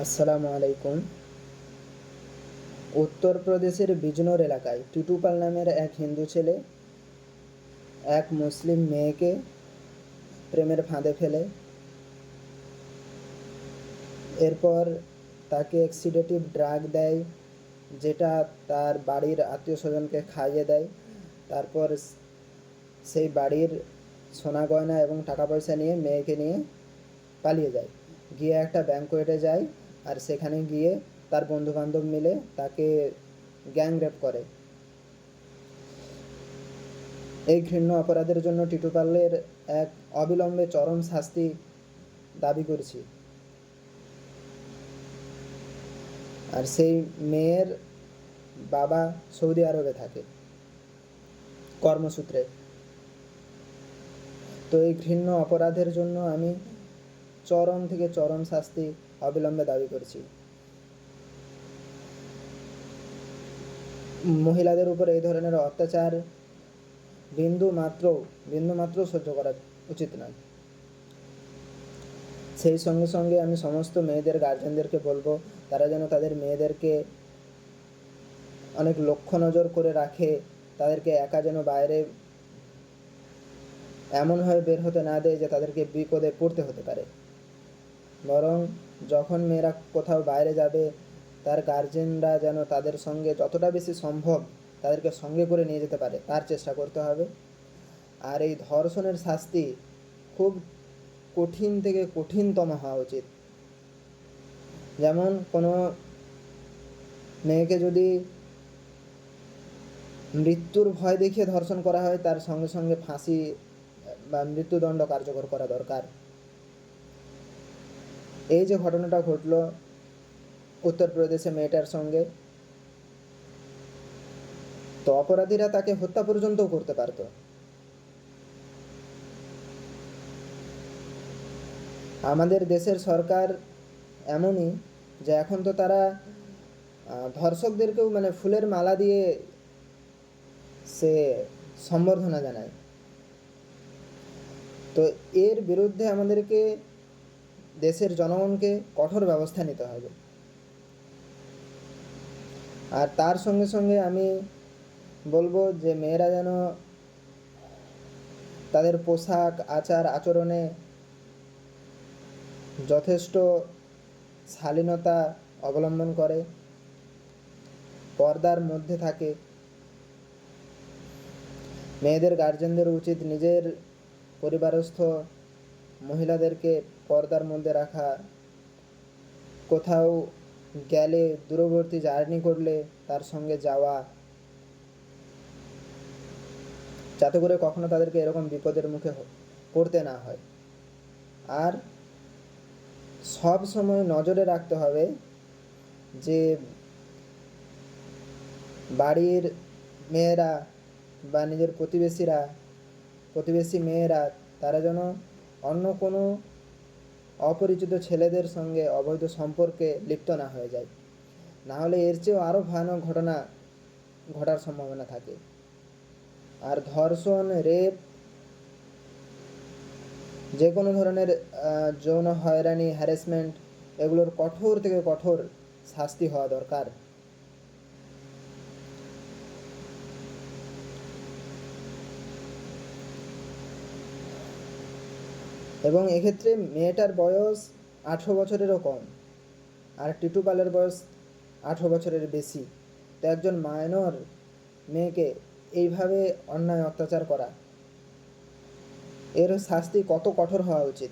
আসসালামু আলাইকুম। উত্তরপ্রদেশের বিজনোর এলাকায় টিটু পাল নামের এক হিন্দু ছেলে এক মুসলিম মেয়েকে প্রেমের ফাঁদে ফেলে। এরপর তাকে অ্যাক্সিডেটিভ ড্রাগ দেয়, যেটা তার বাড়ির আত্মীয় স্বজনকে খাইয়ে দেয়। তারপর সেই বাড়ির সোনা গয়না এবং টাকা পয়সা নিয়ে মেয়েকে নিয়ে পালিয়ে যায়। গিয়ে একটা ব্যাঙ্কোয়েটে যায়, আর সেখানে গিয়ে তার বন্ধুবান্ধব মিলে তাকে গ্যাং রেপ করে। এই ঘৃণ্য অপরাধের জন্য টিটু পালের এক অবিলম্বে চরম শাস্তি দাবি করছি। আর সেই মেয়ের বাবা সৌদি আরবে থাকে কর্মসূত্রে। তো এই ঘৃণ্য অপরাধের জন্য আমি চরম থেকে চরম শাস্তি অবিলম্বে দাবি করছি। মহিলাদের উপর এই ধরনের অত্যাচার বিন্দু মাত্র সহ্য করা উচিত নয়। সেই সঙ্গে সঙ্গে আমি সমস্ত মেয়েদের গার্জেনদেরকে বলবো, তারা যেন তাদের মেয়েদেরকে অনেক লক্ষ্য নজর করে রাখে। তাদেরকে একা যেন বাইরে এমনভাবে বের হতে না দেয় যে তাদেরকে বিপদে পড়তে হতে পারে। বরং যখন মেয়েরা কোথাও বাইরে যাবে, তার গার্জেনরা যেন তাদের সঙ্গে যতটা বেশি সম্ভব তাদেরকে সঙ্গে করে নিয়ে যেতে পারে তার চেষ্টা করতে হবে। আর এই ধর্ষণের শাস্তি খুব কঠিন থেকে কঠিনতম হওয়া উচিত। যেমন কোনো মেয়েকে যদি মৃত্যুর ভয় দেখিয়ে ধর্ষণ করা হয়, তার সঙ্গে সঙ্গে ফাঁসি বা মৃত্যুদণ্ড কার্যকর করা দরকার। এই যে ঘটনাটা ঘটল উত্তরপ্রদেশে মেয়েটার সঙ্গে, তো অপরাধীরা তাকে হত্যা পর্যন্তও করতে পারত। আমাদের দেশের সরকার এমনই যে এখন তো তারা ধর্ষকদেরকেও ফুলের মালা দিয়ে সে সম্বর্ধনা জানায়। তো এর বিরুদ্ধে আমাদেরকে দেশের জনগণকে কঠোর ব্যবস্থা নিতে হবে। আর তার সঙ্গে সঙ্গে আমি বলবো যে মেয়েরা যেন তাদের পোশাক আচার আচরণে যথেষ্ট শালীনতা অবলম্বন করে, পর্দার মধ্যে থাকে। মেয়েদের গার্জেনদের উচিত নিজের পরিবারস্থ মহিলাদেরকে পর্দার মধ্যে রাখা। কোথাও গেলে, দূরবর্তী জার্নি করলে তার সঙ্গে যাওয়া, যাতে করে কখনো তাদেরকে এরকম বিপদের মুখে পড়তে না হয়। আর সব সময় নজরে রাখতে হবে যে বাড়ির মেয়েরা বা নিজের প্রতিবেশী মেয়েরা তারা যেন অন্য কোনো অপরিচিত ছেলেদের সঙ্গে অবৈধ সম্পর্কে লিপ্ত না হয়ে যায়। না হলে এর চেয়েও আরও ভয়ানক ঘটনা ঘটার সম্ভাবনা থাকে। আর ধর্ষণ, রেপ, যে কোনো ধরনের যৌন হয়রানি, হ্যারাসমেন্ট, এগুলোর কঠোর থেকে কঠোর শাস্তি হওয়া দরকার। এবং এক্ষেত্রে মেয়েটার বয়স 18 বছরেরও কম, আর টিটু পালের বয়স 18 বছরের বেশি। তো একজন মাইনর মেয়েকে এইভাবে অন্যায় অত্যাচার করা, এর শাস্তি কত কঠোর হওয়া উচিত।